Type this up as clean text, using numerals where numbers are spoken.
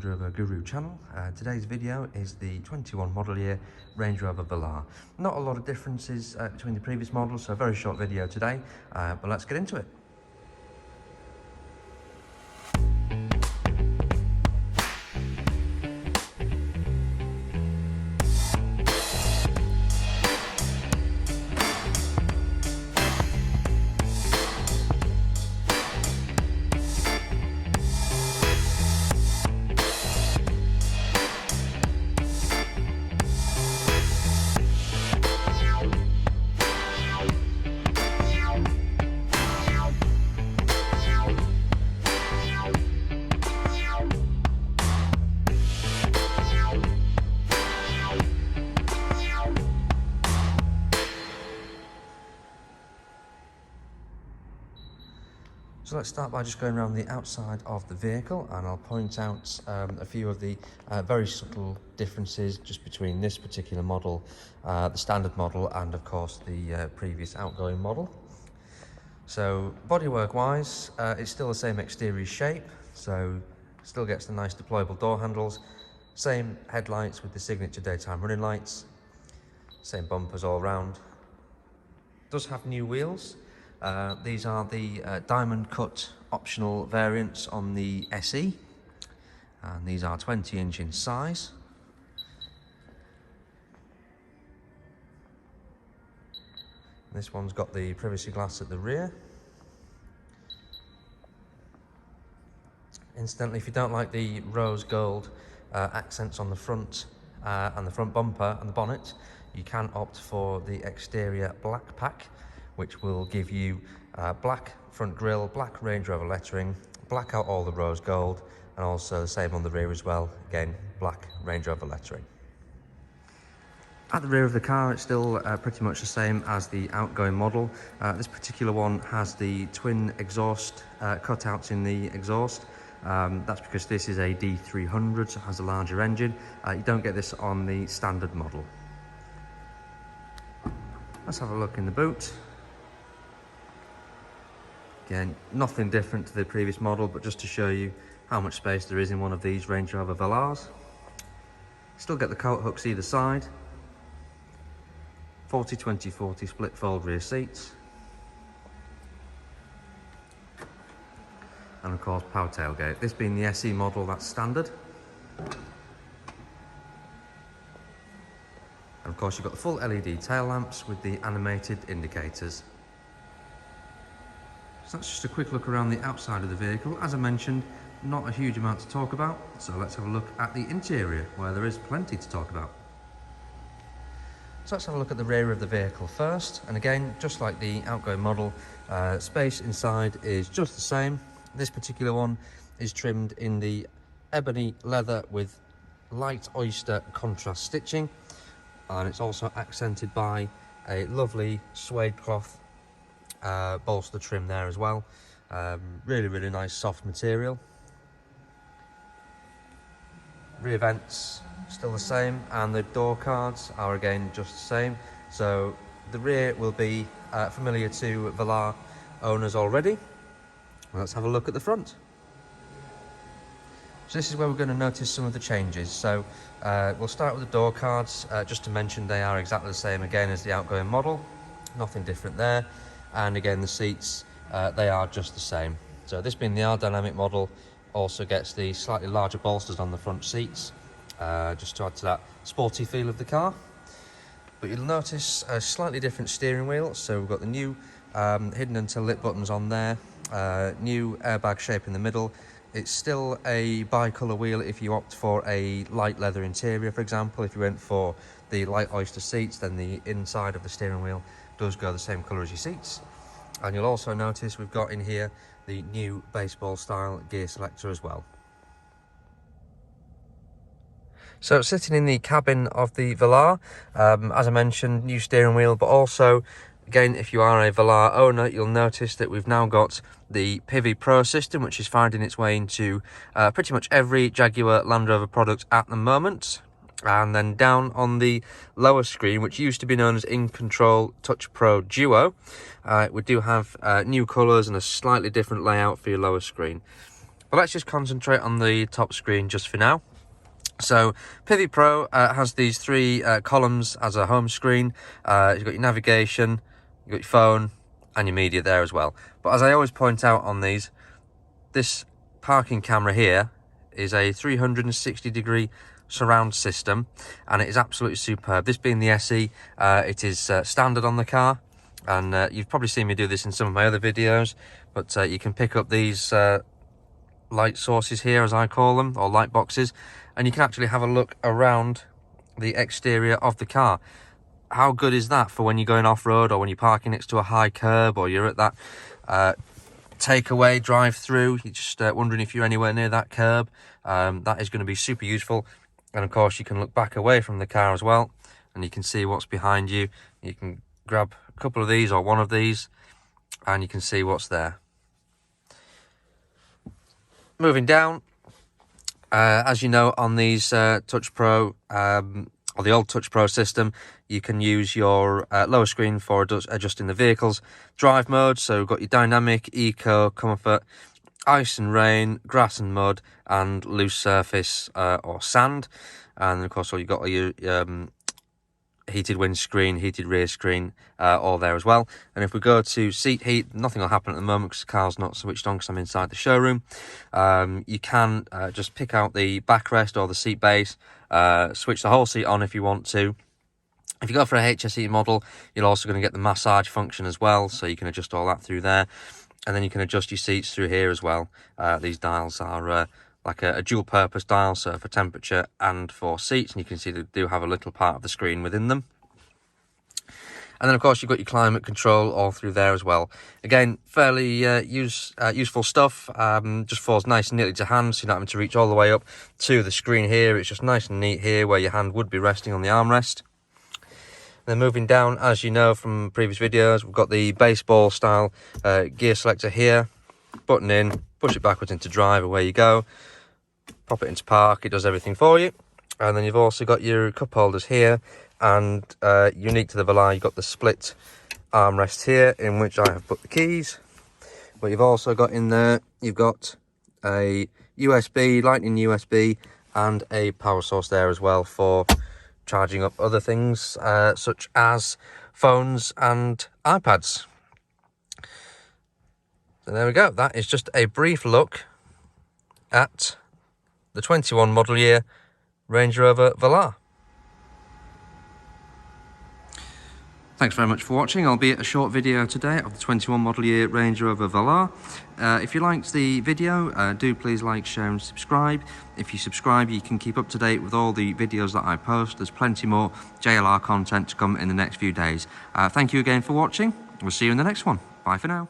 Land Rover Guru channel. Today's video is the 21 model year Range Rover Velar. Not a lot of differences between the previous models, so a very short video today, but let's get into it. So let's start by just going around the outside of the vehicle, and I'll point out a few of the very subtle differences just between this particular model, the standard model, and of course the previous outgoing model. So bodywork wise, it's still the same exterior shape, so still gets the nice deployable door handles, same headlights with the signature daytime running lights, same bumpers all round. Does have new wheels. These are the diamond cut optional variants on the SE, and these are 20-inch in size. This one's got the privacy glass at the rear. Incidentally, if you don't like the rose gold accents on the front and the front bumper and the bonnet, you can opt for the exterior black pack, which will give you black front grille, black Range Rover lettering, black out all the rose gold, and also the same on the rear as well, again black Range Rover lettering. At the rear of the car, it's still pretty much the same as the outgoing model. This particular one has the twin exhaust cutouts in the exhaust. That's because this is a D300, so it has a larger engine. You don't get this on the standard model. Let's have a look in the boot. Again, nothing different to the previous model, but just to show you how much space there is in one of these Range Rover Velars. Still get the coat hooks either side. 40-20-40 split fold rear seats. And of course, power tailgate. This being the SE model, that's standard. And of course, you've got the full LED tail lamps with the animated indicators. So that's just a quick look around the outside of the vehicle. As I mentioned, not a huge amount to talk about, so let's have a look at the interior, where there is plenty to talk about. So let's have a look at the rear of the vehicle first, and again, just like the outgoing model, space inside is just the same. This particular one is trimmed in the ebony leather with light oyster contrast stitching, and it's also accented by a lovely suede cloth bolster trim there as well. Really nice soft material. Rear vents still the same, and the door cards are again just the same. So the rear will be familiar to Velar owners already. Let's have a look at the front. So this is where we're going to notice some of the changes. So we'll start with the door cards. Just to mention, they are exactly the same again as the outgoing model. Nothing different there. And again, the seats, they are just the same. So this being the aerodynamic model, also gets the slightly larger bolsters on the front seats, just to add to that sporty feel of the car. But you'll notice a slightly different steering wheel. So we've got the new hidden until lit buttons on there, new airbag shape in the middle. It's still a bi-colour wheel if you opt for a light leather interior, for example. If you went for the light oyster seats, then the inside of the steering wheel does go the same colour as your seats. And you'll also notice we've got in here the new baseball style gear selector as well. So sitting in the cabin of the Velar, as I mentioned, new steering wheel, but also again, if you are a Velar owner, you'll notice that we've now got the Pivi Pro system, which is finding its way into pretty much every Jaguar Land Rover product at the moment. And then down on the lower screen, which used to be known as In Control Touch Pro Duo, we do have new colours and a slightly different layout for your lower screen. But let's just concentrate on the top screen just for now. So Pivot Pro has these three columns as a home screen. You've got your navigation, you've got your phone, and your media there as well. But as I always point out on these, this parking camera here is a 360-degree surround system, and it is absolutely superb. This being the SE, it is standard on the car, and you've probably seen me do this in some of my other videos, but you can pick up these light sources here, as I call them, or light boxes, and you can actually have a look around the exterior of the car. How good is that for when you're going off-road, or when you're parking next to a high curb, or you're at that takeaway drive-through, you're just wondering if you're anywhere near that curb. That is going to be super useful. And of course you can look back away from the car as well, and you can see what's behind you. You can grab a couple of these or one of these, and you can see what's there. Moving down, as you know, on these Touch Pro, or the old Touch Pro system, you can use your lower screen for adjusting the vehicle's drive mode. So you've got your dynamic, eco, comfort, ice and rain, grass and mud, and loose surface or sand. And of course, you've got your heated windscreen, heated rear screen, all there as well. And if we go to seat heat, nothing will happen at the moment because the car's not switched on because I'm inside the showroom. You can just pick out the backrest or the seat base, switch the whole seat on if you want to. If you go for a HSE model, you're also going to get the massage function as well, so you can adjust all that through there. And then you can adjust your seats through here as well. These dials are like a dual purpose dial, so for temperature and for seats, and you can see they do have a little part of the screen within them. And then of course you've got your climate control all through there as well. Again, fairly useful stuff. Just falls nice and neatly to hand, so you're not having to reach all the way up to the screen here. It's just nice and neat here where your hand would be resting on the armrest. And then moving down, as you know from previous videos, we've got the baseball style gear selector here. Button in, push it backwards into drive, away you go. Pop it into park, it does everything for you. And then you've also got your cup holders here, and unique to the Velar, you've got the split armrest here in which I have put the keys. But you've also got in there, you've got a USB, lightning USB, and a power source there as well for charging up other things such as phones and iPads. So there we go, that is just a brief look at the 21 model year Range Rover Velar. Thanks very much for watching, albeit a short video today of the 21 model year Range Rover Velar. If you liked the video, do please like, share and subscribe. If you subscribe, you can keep up to date with all the videos that I post. There's plenty more JLR content to come in the next few days. Thank you again for watching. We'll see you in the next one. Bye for now.